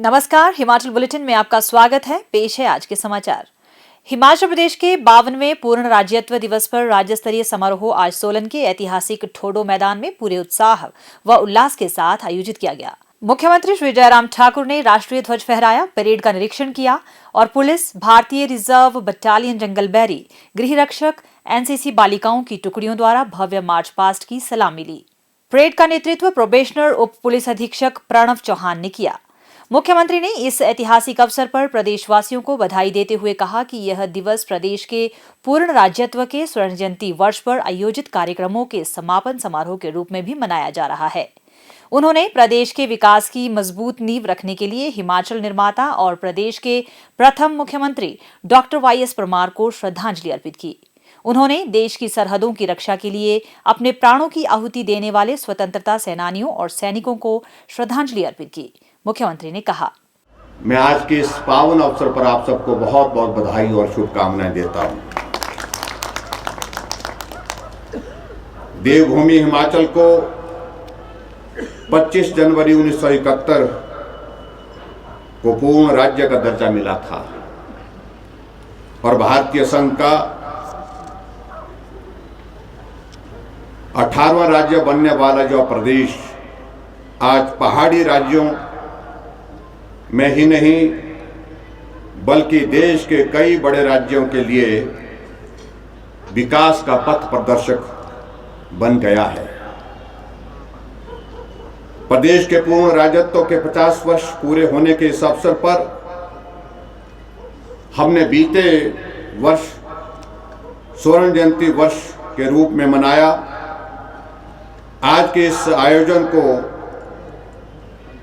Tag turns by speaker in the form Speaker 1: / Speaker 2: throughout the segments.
Speaker 1: नमस्कार, हिमाचल बुलेटिन में आपका स्वागत है। पेश है आज के समाचार। हिमाचल प्रदेश के 52वें पूर्ण राज्यत्व दिवस पर राज्य स्तरीय समारोह आज सोलन के ऐतिहासिक ठोडो मैदान में पूरे उत्साह व उल्लास के साथ आयोजित किया गया। मुख्यमंत्री श्री जयराम ठाकुर ने राष्ट्रीय ध्वज फहराया, परेड का निरीक्षण किया और पुलिस, भारतीय रिजर्व बटालियन जंगल बैरी, गृह रक्षक, एनसीसी बालिकाओं की टुकड़ियों द्वारा भव्य मार्च पास्ट की सलामी ली। परेड का नेतृत्व प्रोबेशनर उप पुलिस अधीक्षक प्रणव चौहान ने किया। मुख्यमंत्री ने इस ऐतिहासिक अवसर पर प्रदेशवासियों को बधाई देते हुए कहा कि यह दिवस प्रदेश के पूर्ण राज्यत्व के स्वर्ण जयंती वर्ष पर आयोजित कार्यक्रमों के समापन समारोह के रूप में भी मनाया जा रहा है। उन्होंने प्रदेश के विकास की मजबूत नींव रखने के लिए हिमाचल निर्माता और प्रदेश के प्रथम मुख्यमंत्री डॉक्टर वाईएस परमार को श्रद्धांजलि अर्पित की। उन्होंने देश की सरहदों की रक्षा के लिए अपने प्राणों की आहुति देने वाले स्वतंत्रता सेनानियों और सैनिकों को श्रद्धांजलि अर्पित की। मुख्यमंत्री ने कहा,
Speaker 2: मैं आज के इस पावन अवसर पर आप सबको बहुत बहुत बधाई और शुभकामनाएं देता हूं। देवभूमि हिमाचल को 25 जनवरी 1971 को पूर्ण राज्य का दर्जा मिला था और भारतीय संघ का 18वां राज्य बनने वाला जो प्रदेश आज पहाड़ी राज्यों में ही नहीं बल्कि देश के कई बड़े राज्यों के लिए विकास का पथ प्रदर्शक बन गया है। प्रदेश के पूर्ण राज्यत्व के 50 वर्ष पूरे होने के इस अवसर पर हमने बीते वर्ष स्वर्ण जयंती वर्ष के रूप में मनाया। आज के इस आयोजन को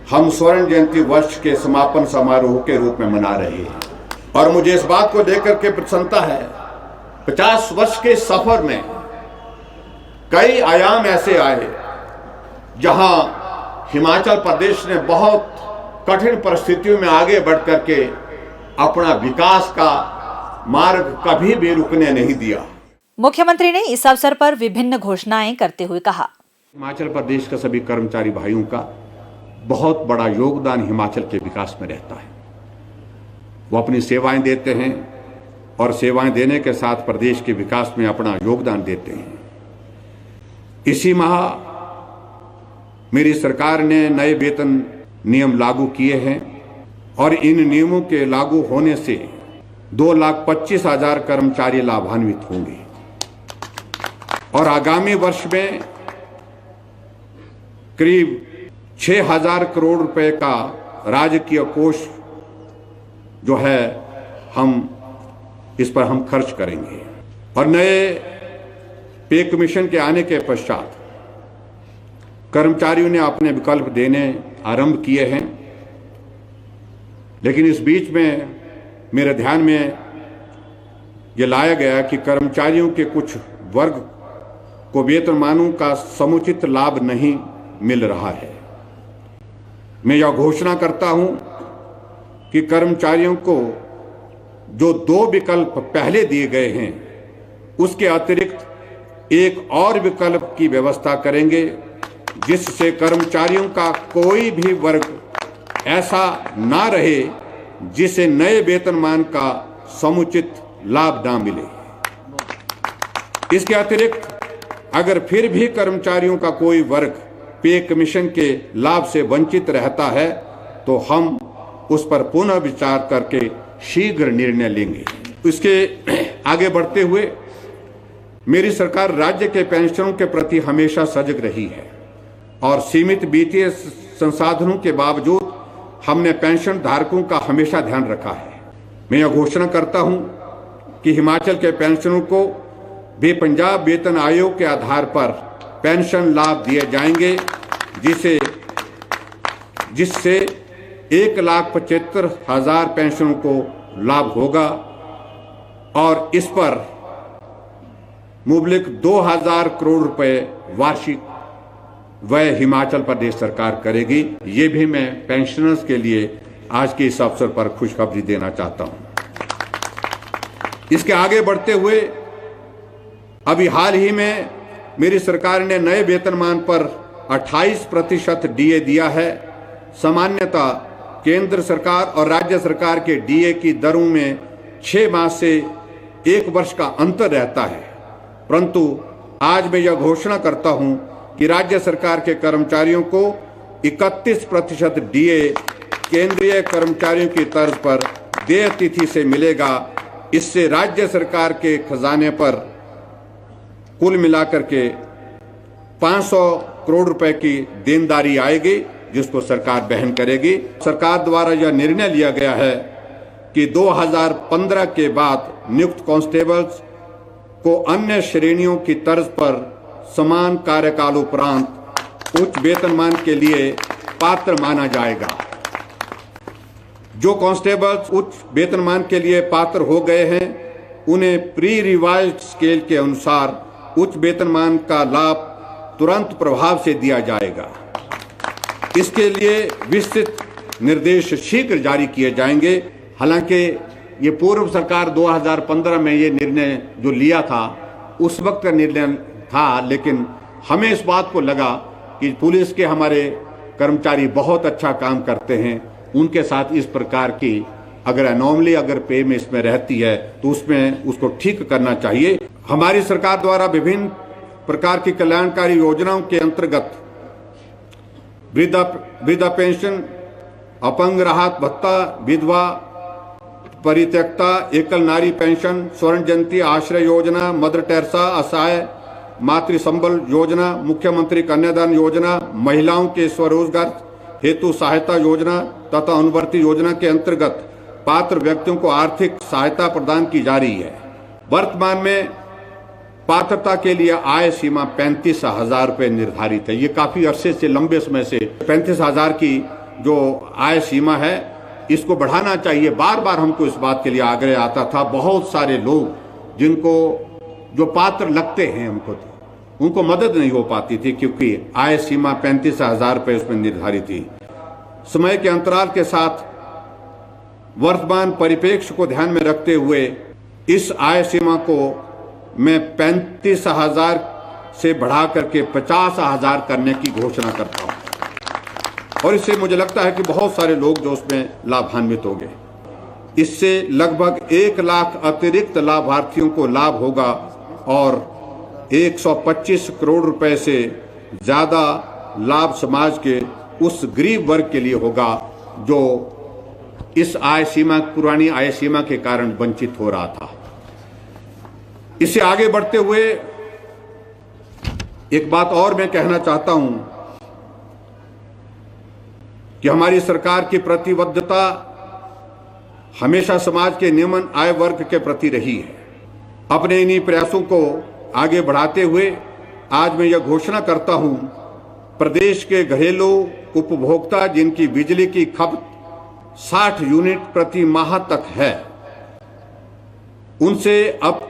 Speaker 2: हम स्वर्ण जयंती वर्ष के समापन समारोह के रूप में मना रहे हैं और मुझे इस बात को लेकर के प्रसन्नता है। 50 वर्ष के सफर में कई आयाम ऐसे आए जहां हिमाचल प्रदेश ने बहुत कठिन परिस्थितियों में आगे बढ़ करके अपना विकास का मार्ग कभी भी रुकने नहीं दिया।
Speaker 1: मुख्यमंत्री ने इस अवसर पर विभिन्न घोषणाएं करते हुए कहा,
Speaker 2: हिमाचल प्रदेश का सभी कर्मचारी भाइयों का बहुत बड़ा योगदान हिमाचल के विकास में रहता है। वो अपनी सेवाएं देते हैं और सेवाएं देने के साथ प्रदेश के विकास में अपना योगदान देते हैं। इसी माह मेरी सरकार ने नए वेतन नियम लागू किए हैं और इन नियमों के लागू होने से 2,25,000 कर्मचारी लाभान्वित होंगे और आगामी वर्ष में करीब 6,000 करोड़ रुपए का राजकीय कोष जो है इस पर हम खर्च करेंगे और नए पे कमीशन के आने के पश्चात कर्मचारियों ने अपने विकल्प देने आरंभ किए हैं। लेकिन इस बीच में मेरे ध्यान में यह लाया गया कि कर्मचारियों के कुछ वर्ग को वेतनमानों का समुचित लाभ नहीं मिल रहा है। मैं यह घोषणा करता हूं कि कर्मचारियों को जो 2 विकल्प पहले दिए गए हैं उसके अतिरिक्त एक और विकल्प की व्यवस्था करेंगे जिससे कर्मचारियों का कोई भी वर्ग ऐसा ना रहे जिसे नए वेतनमान का समुचित लाभ ना मिले। इसके अतिरिक्त अगर फिर भी कर्मचारियों का कोई वर्ग पे कमीशन के लाभ से वंचित रहता है तो हम उस पर पुनः विचार करके शीघ्र निर्णय लेंगे। इसके आगे बढ़ते हुए मेरी सरकार राज्य के पेंशनरों के प्रति हमेशा सजग रही है और सीमित वित्तीय संसाधनों के बावजूद हमने पेंशन धारकों का हमेशा ध्यान रखा है। मैं यह घोषणा करता हूं कि हिमाचल के पेंशनरों को भी पंजाब वेतन आयोग के आधार पर पेंशन लाभ दिए जाएंगे जिससे 1,75,000 पेंशनों को लाभ होगा और इस पर मुबलिक 2,000 करोड़ रुपए वार्षिक व्यय हिमाचल प्रदेश सरकार करेगी। ये भी मैं पेंशनर्स के लिए आज के इस अवसर पर खुशखबरी देना चाहता हूं। इसके आगे बढ़ते हुए अभी हाल ही में मेरी सरकार ने नए वेतनमान पर 28% डीए दिया है। सामान्यतः केंद्र सरकार और राज्य सरकार के डीए की दरों में 6 माह से 1 वर्ष का अंतर रहता है, परंतु आज मैं यह घोषणा करता हूं कि राज्य सरकार के कर्मचारियों को 31% डीए केंद्रीय कर्मचारियों की तर्ज पर देय तिथि से मिलेगा। इससे राज्य सरकार के खजाने पर कुल मिलाकर के 500 करोड़ रुपए की देनदारी आएगी, जिसको सरकार वहन करेगी। सरकार द्वारा यह निर्णय लिया गया है कि 2015 के बाद नियुक्त कांस्टेबल्स को अन्य श्रेणियों की तर्ज पर समान कार्यकाल उपरांत उच्च वेतनमान के लिए पात्र माना जाएगा। जो कांस्टेबल्स उच्च वेतनमान के लिए पात्र हो गए हैं, उन्हें प्री रिवाइज्ड स्केल के अनुसार उच्च वेतनमान का लाभ तुरंत प्रभाव से दिया जाएगा। इसके लिए विस्तृत निर्देश शीघ्र जारी किए जाएंगे। हालांकि ये पूर्व सरकार 2015 में ये निर्णय जो लिया था, उस वक्त का निर्णय था, लेकिन हमें इस बात को लगा कि पुलिस के हमारे कर्मचारी बहुत अच्छा काम करते हैं, उनके साथ इस प्रकार की अगर एनॉमली अगर पे में इसमें रहती है तो उसमें उसको ठीक करना चाहिए। हमारी सरकार द्वारा विभिन्न प्रकार की कल्याणकारी योजनाओं के अंतर्गत वृद्धा पेंशन, अपंग राहत भत्ता, विधवा परित्यक्ता एकल नारी पेंशन, स्वर्ण जयंती आश्रय योजना, मदर टेरेसा असहाय मातृ संबल योजना, मुख्यमंत्री कन्यादान योजना, महिलाओं के स्वरोजगार हेतु सहायता योजना तथा अनुवर्ती योजना के अंतर्गत पात्र व्यक्तियों को आर्थिक सहायता प्रदान की जा रही है। वर्तमान में पात्रता के लिए आय सीमा 35,000 रुपये निर्धारित है। ये काफी अरसे से, लंबे समय से 35,000 की जो आय सीमा है, इसको बढ़ाना चाहिए। बार बार हमको इस बात के लिए आग्रह आता था। बहुत सारे लोग जिनको जो पात्र लगते हैं हमको, उनको मदद नहीं हो पाती थी क्योंकि आय सीमा 35,000 रुपये उसमें निर्धारित थी। समय के अंतराल के साथ वर्तमान परिप्रेक्ष्य को ध्यान में रखते हुए इस आय सीमा को मैं 35,000 से बढ़ा करके 50,000 करने की घोषणा करता हूं, और इससे मुझे लगता है कि बहुत सारे लोग जो उसमें लाभान्वित होंगे। इससे लगभग 1 लाख अतिरिक्त लाभार्थियों को लाभ होगा और 125 करोड़ रुपए से ज्यादा लाभ समाज के उस गरीब वर्ग के लिए होगा जो इस आय सीमा, पुरानी आय सीमा के कारण वंचित हो रहा था। इससे आगे बढ़ते हुए एक बात और मैं कहना चाहता हूं कि हमारी सरकार की प्रतिबद्धता हमेशा समाज के निम्न आय वर्ग के प्रति रही है। अपने इन्हीं प्रयासों को आगे बढ़ाते हुए आज मैं यह घोषणा करता हूं, प्रदेश के घरेलू उपभोक्ता जिनकी बिजली की खपत 60 यूनिट प्रति माह तक है, उनसे अब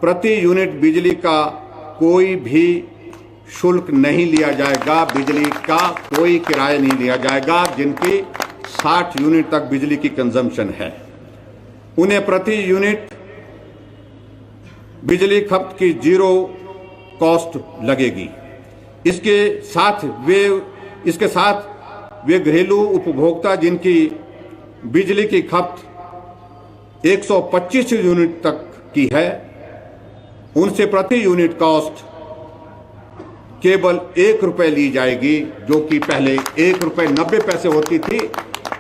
Speaker 2: प्रति यूनिट बिजली का कोई भी शुल्क नहीं लिया जाएगा, बिजली का कोई किराया नहीं लिया जाएगा। जिनकी 60 यूनिट तक बिजली की कंजम्पशन है, उन्हें प्रति यूनिट बिजली खपत की 0 कॉस्ट लगेगी। इसके साथ वे घरेलू उपभोक्ता जिनकी बिजली की खपत 125 यूनिट तक की है, उनसे प्रति यूनिट कॉस्ट केवल 1 रुपए ली जाएगी, जो कि पहले 1 रुपए 90 पैसे होती थी,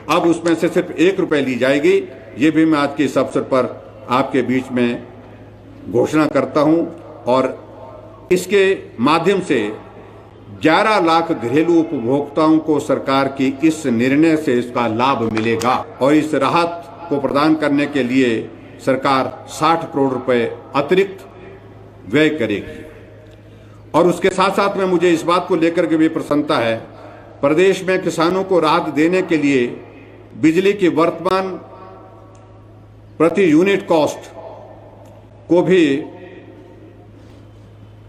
Speaker 2: अब उसमें से सिर्फ 1 रुपए ली जाएगी। ये भी मैं आज के इस अवसर पर आपके बीच में घोषणा करता हूं, और इसके माध्यम से 11 लाख घरेलू उपभोक्ताओं को सरकार की इस निर्णय से इसका लाभ मिलेगा, और इस राहत को प्रदान करने के लिए सरकार 60 करोड़ रुपए अतिरिक्त व्यय करेगी। और उसके साथ साथ में मुझे इस बात को लेकर के भी प्रसन्नता है, प्रदेश में किसानों को राहत देने के लिए बिजली की वर्तमान प्रति यूनिट कॉस्ट को भी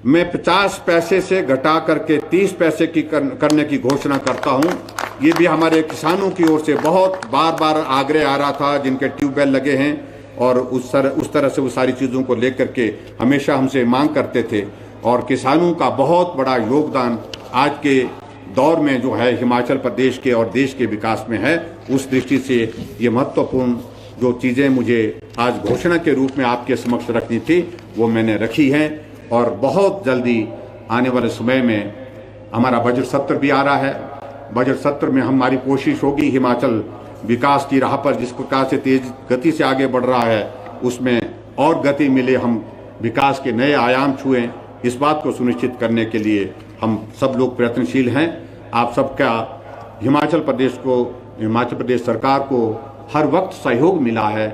Speaker 2: मैं 50 पैसे से घटा करके 30 पैसे की करने की घोषणा करता हूं। ये भी हमारे किसानों की ओर से बहुत बार आग्रह आ रहा था, जिनके ट्यूबवेल लगे हैं, और उस तरह से वो सारी चीज़ों को लेकर के हमेशा हमसे मांग करते थे। और किसानों का बहुत बड़ा योगदान आज के दौर में जो है हिमाचल प्रदेश के और देश के विकास में है, उस दृष्टि से ये महत्वपूर्ण जो चीज़ें मुझे आज घोषणा के रूप में आपके समक्ष रखनी थी वो मैंने रखी हैं। और बहुत जल्दी आने वाले समय में हमारा बजट सत्र भी आ रहा है। बजट सत्र में हमारी कोशिश होगी हिमाचल विकास की राह पर जिस प्रकार से तेज गति से आगे बढ़ रहा है उसमें और गति मिले, हम विकास के नए आयाम छुएं, इस बात को सुनिश्चित करने के लिए हम सब लोग प्रयत्नशील हैं। आप सबका हिमाचल प्रदेश सरकार को हर वक्त सहयोग मिला है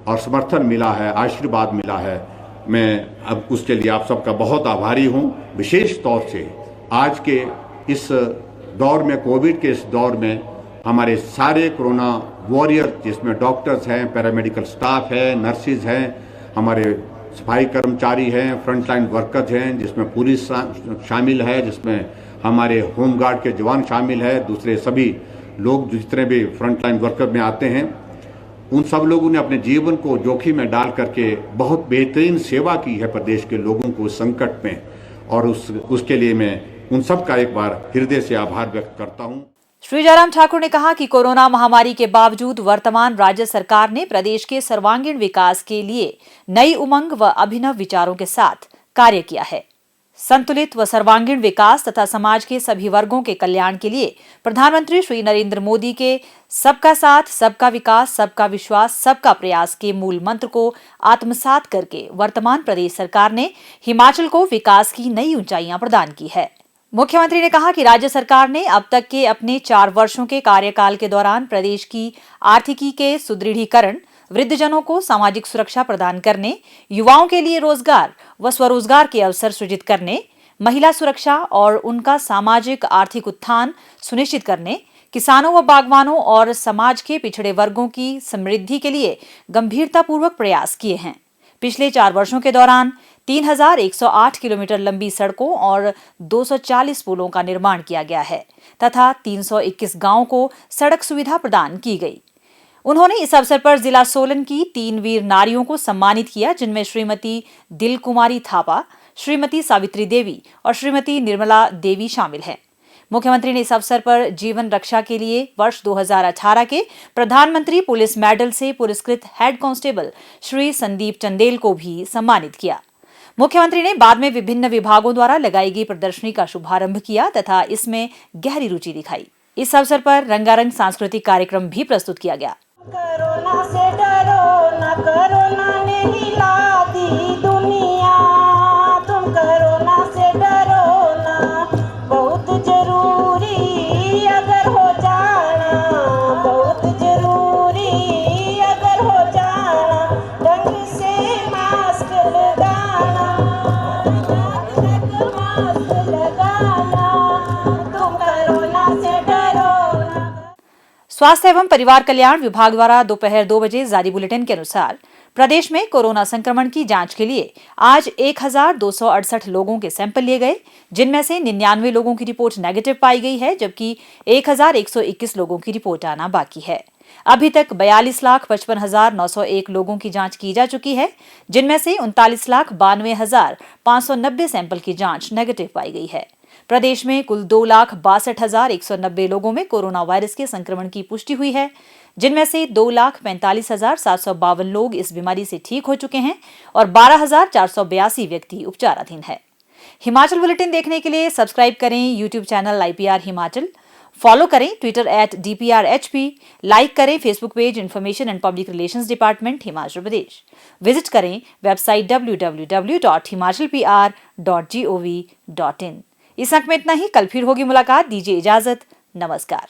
Speaker 2: और समर्थन मिला है, आशीर्वाद मिला है। मैं अब उसके लिए आप सबका बहुत आभारी हूं। विशेष तौर से आज के इस दौर में, कोविड के इस दौर में हमारे सारे कोरोना वॉरियर, जिसमें डॉक्टर्स हैं, पैरामेडिकल स्टाफ है, नर्सिस हैं, हमारे सफाई कर्मचारी हैं, फ्रंटलाइन वर्कर्स हैं, जिसमें पुलिस शामिल है, जिसमें हमारे होमगार्ड के जवान शामिल है, दूसरे सभी लोग जितने भी फ्रंटलाइन वर्कर में आते हैं, उन सब लोगों ने अपने जीवन को जोखिम में डाल करके बहुत बेहतरीन सेवा की है प्रदेश के लोगों को संकट में, और उसके लिए मैं उन सब का एक बार हृदय से आभार व्यक्त करता हूं।
Speaker 1: श्री जयराम ठाकुर ने कहा कि कोरोना महामारी के बावजूद वर्तमान राज्य सरकार ने प्रदेश के सर्वांगीण विकास के लिए नई उमंग व अभिनव विचारों के साथ कार्य किया है। संतुलित व सर्वांगीण विकास तथा समाज के सभी वर्गों के कल्याण के लिए प्रधानमंत्री श्री नरेंद्र मोदी के सबका साथ, सबका विकास, सबका विश्वास, सबका प्रयास के मूल मंत्र को आत्मसात करके वर्तमान प्रदेश सरकार ने हिमाचल को विकास की नई ऊंचाइयां प्रदान की है। मुख्यमंत्री ने कहा कि राज्य सरकार ने अब तक के अपने 4 वर्षों के कार्यकाल के दौरान प्रदेश की आर्थिकी के सुदृढ़ीकरण, वृद्धजनों को सामाजिक सुरक्षा प्रदान करने, युवाओं के लिए रोजगार व स्वरोजगार के अवसर सृजित करने, महिला सुरक्षा और उनका सामाजिक आर्थिक उत्थान सुनिश्चित करने, किसानों व बागवानों और समाज के पिछड़े वर्गों की समृद्धि के लिए गंभीरतापूर्वक प्रयास किए हैं। पिछले 4 वर्षों के दौरान 3108 किलोमीटर लंबी सड़कों और 240 पुलों का निर्माण किया गया है तथा 321 गांवों को सड़क सुविधा प्रदान की गई। उन्होंने इस अवसर पर जिला सोलन की 3 वीर नारियों को सम्मानित किया, जिनमें श्रीमती दिल कुमारी थापा, श्रीमती सावित्री देवी और श्रीमती निर्मला देवी शामिल हैं। मुख्यमंत्री ने इस अवसर पर जीवन रक्षा के लिए वर्ष 2018 के प्रधानमंत्री पुलिस मेडल से पुरस्कृत हेड कांस्टेबल श्री संदीप चंदेल को भी सम्मानित किया। मुख्यमंत्री ने बाद में विभिन्न विभागों द्वारा लगाई गई प्रदर्शनी का शुभारंभ किया तथा इसमें गहरी रुचि दिखाई। इस अवसर पर रंगारंग सांस्कृतिक कार्यक्रम भी प्रस्तुत किया गया।
Speaker 3: कोरोना से डरो ना, कोरोना ने हिला दी दुनिया, तुम कोरोना से डरो ना, बहुत जरूरी अगर हो जाना, बहुत जरूरी अगर हो जाना, ढंग से मास्क लगाना, मास्क लगाना, तुम कोरोना से डरो ना।
Speaker 1: स्वास्थ्य एवं परिवार कल्याण विभाग द्वारा दोपहर 2 बजे जारी बुलेटिन के अनुसार प्रदेश में कोरोना संक्रमण की जांच के लिए आज 1268 लोगों के सैंपल लिए गए, जिनमें से 99 लोगों की रिपोर्ट नेगेटिव पाई गई है, जबकि 1121 लोगों की रिपोर्ट आना बाकी है। अभी तक 42,55,901 लोगों की जांच की जा चुकी है, जिनमें से 39,92,590 सैंपल की जांच नेगेटिव पाई गई है। प्रदेश में कुल 2,62,190 लोगों में कोरोना वायरस के संक्रमण की पुष्टि हुई है, जिनमें से 2,45,752 लोग इस बीमारी से ठीक हो चुके हैं और 12,482 व्यक्ति उपचाराधीन है। हिमाचल बुलेटिन देखने के लिए सब्सक्राइब करें YouTube channel IPR Himachal, follow करें ट्विटर @DPRHP, लाइक करें Facebook page information and public relations department Himachal Pradesh, visit करें वेबसाइट www.himachalpr.gov.in। इस अंक में इतना ही। कल फिर होगी मुलाकात, दीजिए इजाजत, नमस्कार।